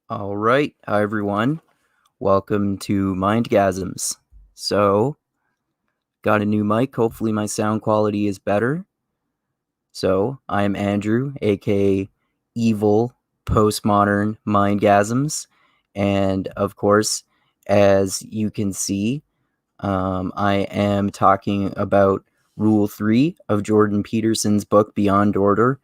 All right. Hi, everyone. Welcome to Mindgasms. So, got a new mic. Hopefully, my sound quality is better. So, I'm Andrew, aka Evil Postmodern Mindgasms. And of course, as you can see, I am talking about Rule 3 of Jordan Peterson's book Beyond Order.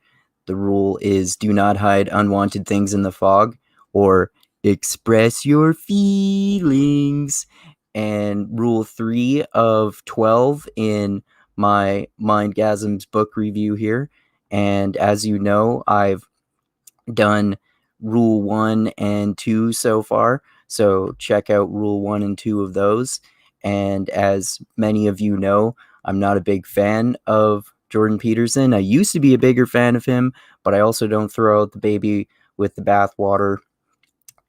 The rule is do not hide unwanted things in the fog, or express your feelings. And Rule 3 of 12 in my Mindgasms book review here. And as you know, I've done Rule 1 and 2 so far. So check out Rule 1 and 2 of those. And as many of you know, I'm not a big fan of Jordan Peterson. I used to be a bigger fan of him, but I also don't throw out the baby with the bathwater.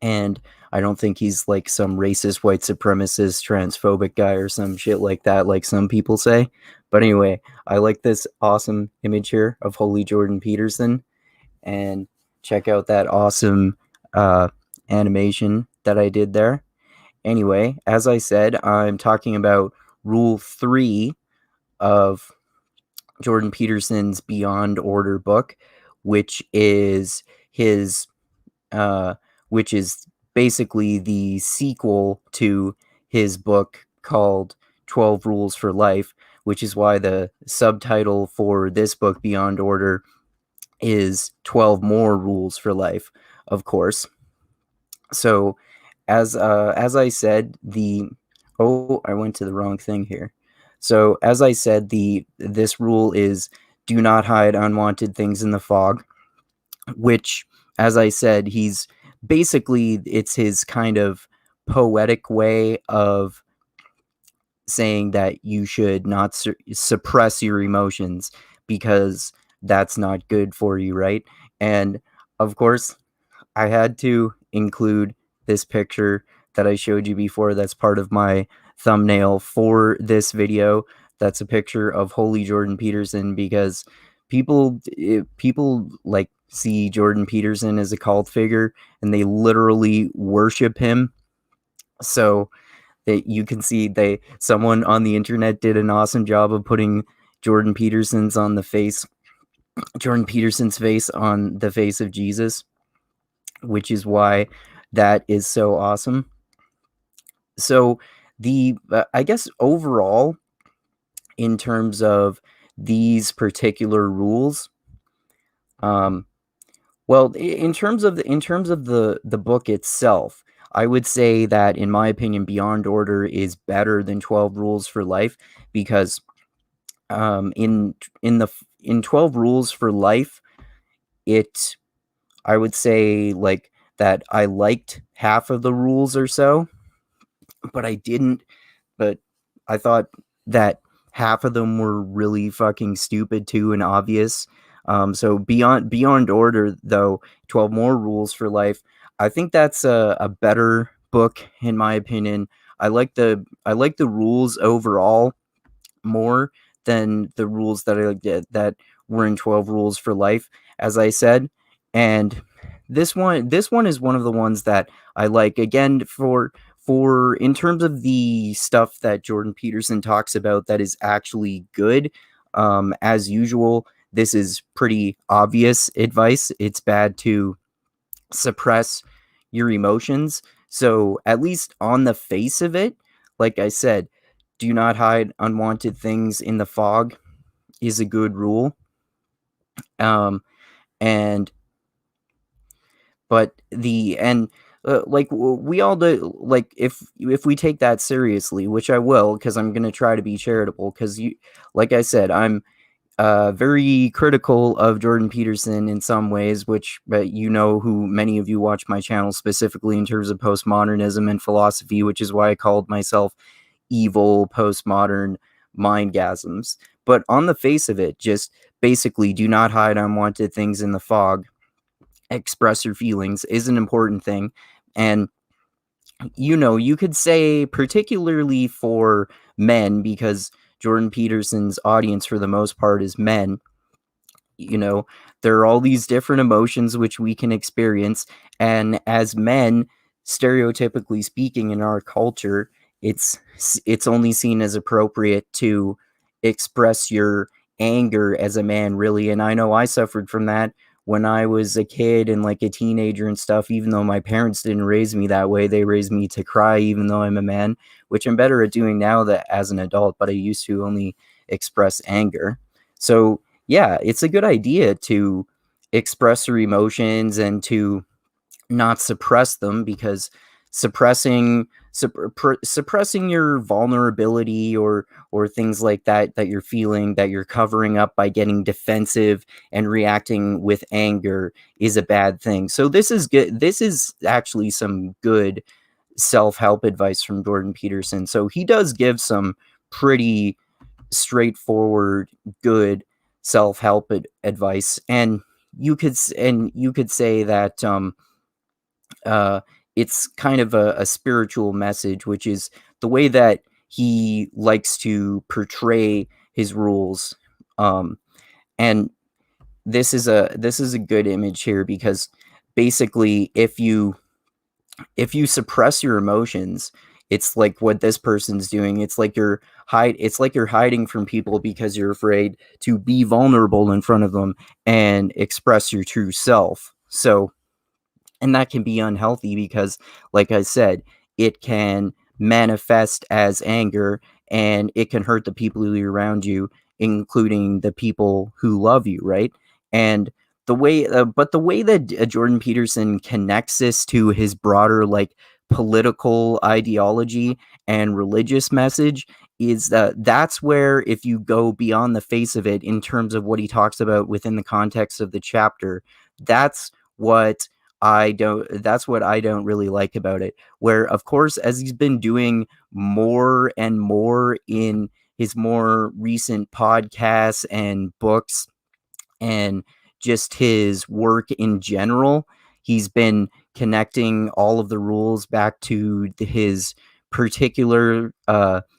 And I don't think he's like some racist, white supremacist, transphobic guy or some shit like that, like some people say. But anyway, I like this awesome image here of Holy Jordan Peterson, and check out that awesome animation that I did there. Anyway, as I said, I'm talking about Rule 3 of Jordan Peterson's Beyond Order book, which is his, uh, which is basically the sequel to his book called 12 Rules for Life, which is why the subtitle for this book, Beyond Order, is 12 more rules for life, of course. So as I said, the I went to the wrong thing here. So as I said, the this rule is do not hide unwanted things in the fog, which, as I said, he's basically, it's his kind of poetic way of saying that you should not suppress your emotions, because that's not good for you, right? And of course, I had to include this picture that I showed you before. That's part of my thumbnail for this video. That's a picture of Holy Jordan Peterson, because people like see Jordan Peterson as a cult figure, and they literally worship him. So that you can see, someone on the internet did an awesome job of putting Jordan Peterson's face on the face of Jesus, which is why that is so awesome. So the I guess overall, in terms of these particular rules, um well, in terms of the book itself, I would say that, in my opinion, Beyond Order is better than 12 Rules for Life, because in 12 Rules for Life, it I would say, like, that I liked half of the rules or so, but I didn't. But I thought that half of them were really fucking stupid too and obvious. So Beyond Order, though, 12 More Rules for Life, I think that's a better book in my opinion. I like the rules overall more than the rules that were in 12 Rules for Life, as I said. And this one is one of the ones that I like, again, for in terms of the stuff that Jordan Peterson talks about that is actually good. As usual, this is pretty obvious advice. It's bad to suppress your emotions. So, at least on the face of it, like I said, do not hide unwanted things in the fog is a good rule. Um, and but the and like, we all do, like, if we take that seriously, which I will, because I'm gonna try to be charitable, because you, like I said, I'm very critical of Jordan Peterson in some ways, which, you know, who many of you watch my channel specifically in terms of postmodernism and philosophy, which is why I called myself Evil Postmodern Mindgasms. But on the face of it, just basically do not hide unwanted things in the fog. Express your feelings is an important thing. And, you know, you could say, particularly for men, because Jordan Peterson's audience for the most part is men, you know, there are all these different emotions which we can experience, and as men, stereotypically speaking in our culture, it's only seen as appropriate to express your anger as a man, really. And I know I suffered from that when I was a kid and like a teenager and stuff. Even though my parents didn't raise me that way, they raised me to cry even though I'm a man, which I'm better at doing now that as an adult, but I used to only express anger. So yeah, it's a good idea to express your emotions and to not suppress them, because suppressing your vulnerability or things like that that you're feeling, that you're covering up by getting defensive and reacting with anger, is a bad thing. So this is good. This is actually some good self-help advice from Jordan Peterson. So he does give some pretty straightforward, good self-help advice, and you could say that uh, it's kind of a spiritual message, which is the way that he likes to portray his rules. Um, and this is a good image here, because basically, if you suppress your emotions, it's like what this person's doing. It's like you're hiding from people because you're afraid to be vulnerable in front of them and express your true self. So, and that can be unhealthy because, like I said, it can manifest as anger, and it can hurt the people who are around you, including the people who love you, right? And the way that Jordan Peterson connects this to his broader, like, political ideology and religious message is that that's where, if you go beyond the face of it in terms of what he talks about within the context of the chapter, that's what that's what I don't really like about it. Where, of course, as he's been doing more and more in his more recent podcasts and books and just his work in general, he's been connecting all of the rules back to his particular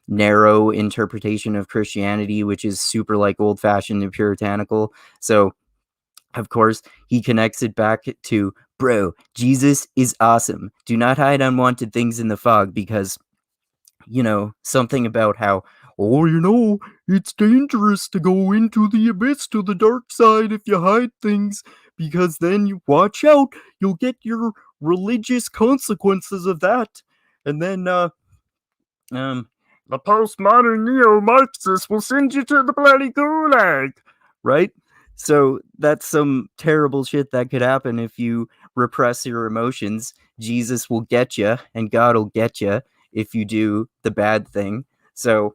narrow interpretation of Christianity, which is super like old fashioned and puritanical. So of course, he connects it back to, bro, Jesus is awesome. Do not hide unwanted things in the fog, because, something about how, oh, it's dangerous to go into the abyss, to the dark side, if you hide things, because then you watch out, you'll get your religious consequences of that. And then, the postmodern Neo-Marxist will send you to the bloody gulag, right? So that's some terrible shit that could happen if you repress your emotions. Jesus will get you, and God will get you if you do the bad thing. So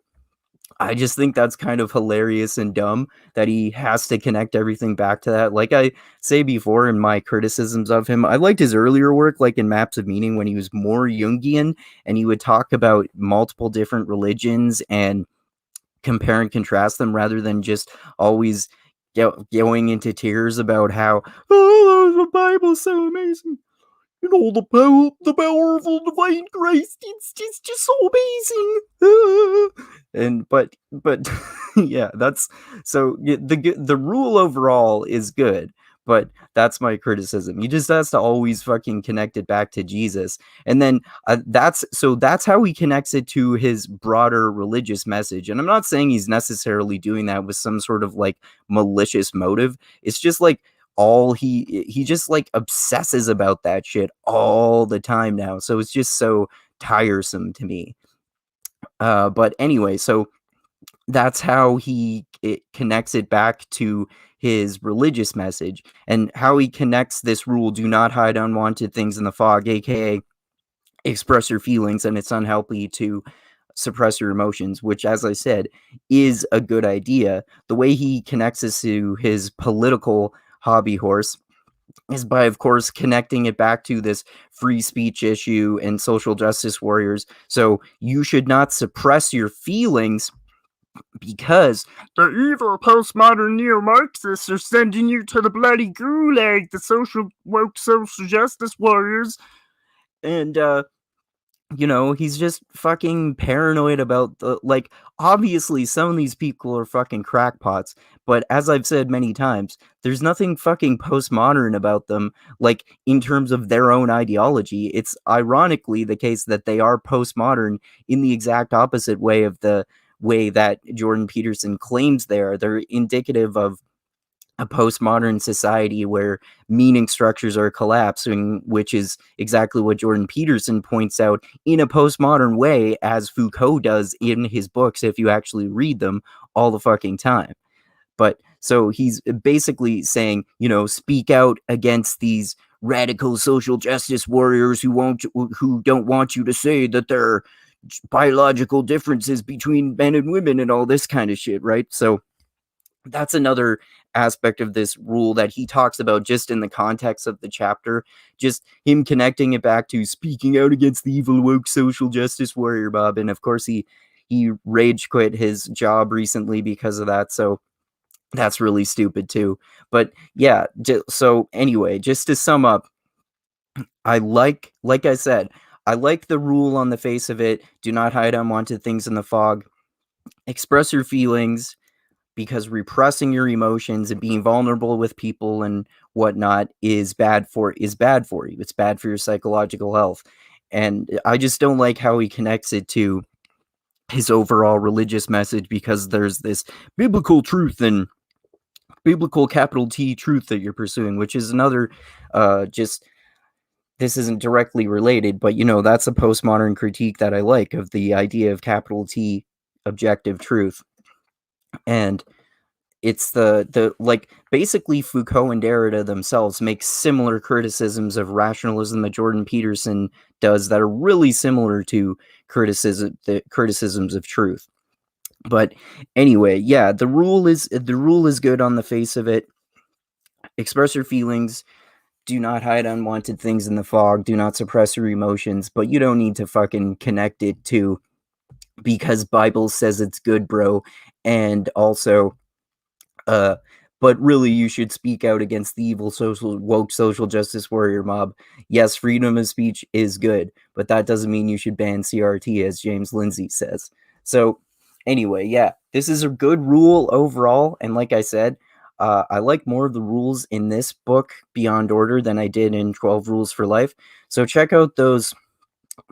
I just think that's kind of hilarious and dumb that he has to connect everything back to that. Like I say before in my criticisms of him, I liked his earlier work, like in Maps of Meaning, when he was more Jungian and he would talk about multiple different religions and compare and contrast them, rather than just always going into tears about how, oh, the Bible's so amazing. The powerful divine Christ, it's just so amazing. And but yeah, that's so the rule overall is good, but that's my criticism. He just has to always fucking connect it back to Jesus, and then that's how he connects it to his broader religious message. And I'm not saying he's necessarily doing that with some sort of like malicious motive. It's just like all he just like obsesses about that shit all the time now. So it's just so tiresome to me. But anyway, so that's how it connects it back to his religious message, and how he connects this rule: do not hide unwanted things in the fog, aka express your feelings, and it's unhealthy to suppress your emotions, which, as I said, is a good idea. The way he connects this to his political hobby horse is by, of course, connecting it back to this free speech issue and social justice warriors. So you should not suppress your feelings, because the evil postmodern neo-Marxists are sending you to the bloody gulag, the social woke social justice warriors. And he's just fucking paranoid about obviously some of these people are fucking crackpots, but as I've said many times, there's nothing fucking postmodern about them, like, in terms of their own ideology. It's ironically the case that they are postmodern in the exact opposite way of the way that Jordan Peterson claims they are. They're indicative of a postmodern society where meaning structures are collapsing, which is exactly what Jordan Peterson points out in a postmodern way, as Foucault does in his books, if you actually read them all the fucking time. But so he's basically saying, speak out against these radical social justice warriors who don't want you to say that there are biological differences between men and women and all this kind of shit, right? So that's another aspect of this rule that he talks about just in the context of the chapter, just him connecting it back to speaking out against the evil woke social justice warrior Bob. And of course he rage quit his job recently because of that, so that's really stupid too. But yeah, so anyway, just to sum up, like I said, I like the rule on the face of it: do not hide unwanted things in the fog, express your feelings, because repressing your emotions and being vulnerable with people and whatnot is bad for you. It's bad for your psychological health. And I just don't like how he connects it to his overall religious message, because there's this biblical truth and biblical capital T truth that you're pursuing, which is another just this isn't directly related, but that's a postmodern critique that I like of the idea of capital T objective truth. And it's the like, basically Foucault and Derrida themselves make similar criticisms of rationalism that Jordan Peterson does that are really similar to the criticisms of truth. But anyway, yeah, the rule is good on the face of it. Express your feelings, do not hide unwanted things in the fog, do not suppress your emotions, but you don't need to fucking connect it to because Bible says it's good, bro. And also but really, you should speak out against the evil woke social justice warrior mob. Yes, freedom of speech is good, but that doesn't mean you should ban CRT, as James Lindsay says. So, anyway, yeah, this is a good rule overall, and like I said, I like more of the rules in this book, Beyond Order, than I did in 12 Rules for Life. So check out those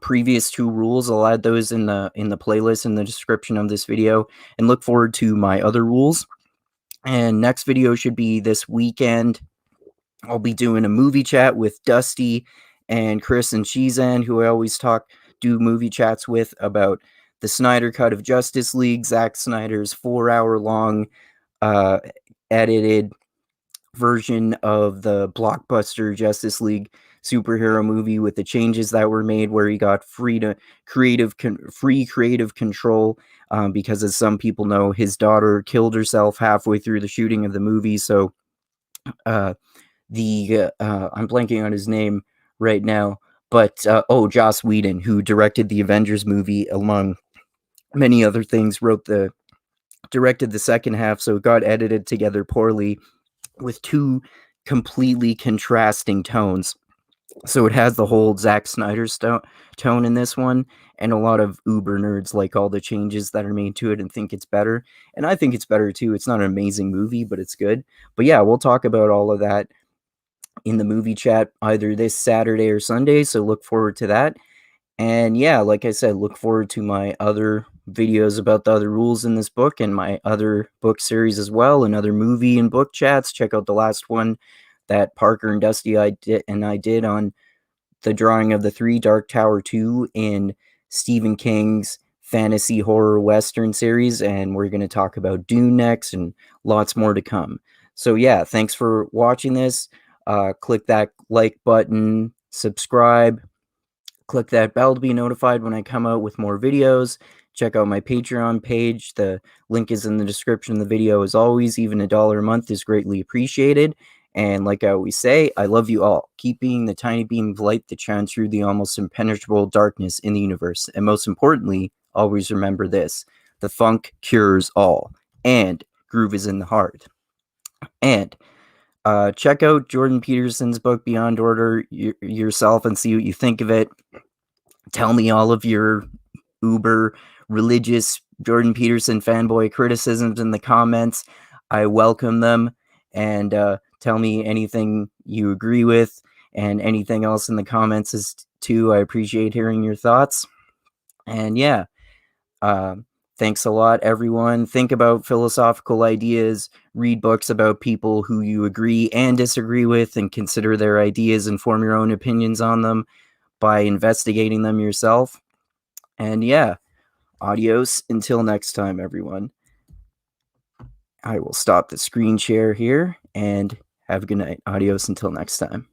previous 2 rules. I'll add those in the playlist in the description of this video, and look forward to my other rules. And next video should be this weekend. I'll be doing a movie chat with Dusty and Chris and Shizan, who I always do movie chats with, about the Snyder Cut of Justice League, Zack Snyder's 4-hour-long edited version of the blockbuster Justice League superhero movie, with the changes that were made, where he got free creative control, because, as some people know, his daughter killed herself halfway through the shooting of the movie. So I'm blanking on his name right now, but Joss Whedon, who directed the Avengers movie among many other things, directed the second half, so it got edited together poorly with 2 completely contrasting tones. So it has the whole Zack Snyder tone in this one, and a lot of uber nerds like all the changes that are made to it and think it's better. And I think it's better too. It's not an amazing movie, but it's good. But yeah, we'll talk about all of that in the movie chat either this Saturday or Sunday, so look forward to that. And yeah, like I said, look forward to my other videos about the other rules in this book and my other book series as well, and other movie and book chats. Check out the last one that Parker and Dusty I did on the drawing of the 3 Dark Tower 2 in Stephen King's fantasy horror western series, and we're going to talk about Dune next and lots more to come. So yeah, thanks for watching this. Click that like button, subscribe, click that bell to be notified when I come out with more videos. Check out my Patreon page. The link is in the description of the video. As always, even $1 a month is greatly appreciated. And like I always say, I love you all. Keep being the tiny beam of light that shines through the almost impenetrable darkness in the universe. And most importantly, always remember this: the funk cures all, and groove is in the heart. And check out Jordan Peterson's book Beyond Order yourself and see what you think of it. Tell me all of your uber religious Jordan Peterson fanboy criticisms in the comments. I welcome them. And tell me anything you agree with and anything else in the comments is too. I appreciate hearing your thoughts. And yeah, thanks a lot, everyone. Think about philosophical ideas, read books about people who you agree and disagree with, and consider their ideas and form your own opinions on them by investigating them yourself. And yeah, adios until next time, everyone. I will stop the screen share here and have a good night. Adios until next time.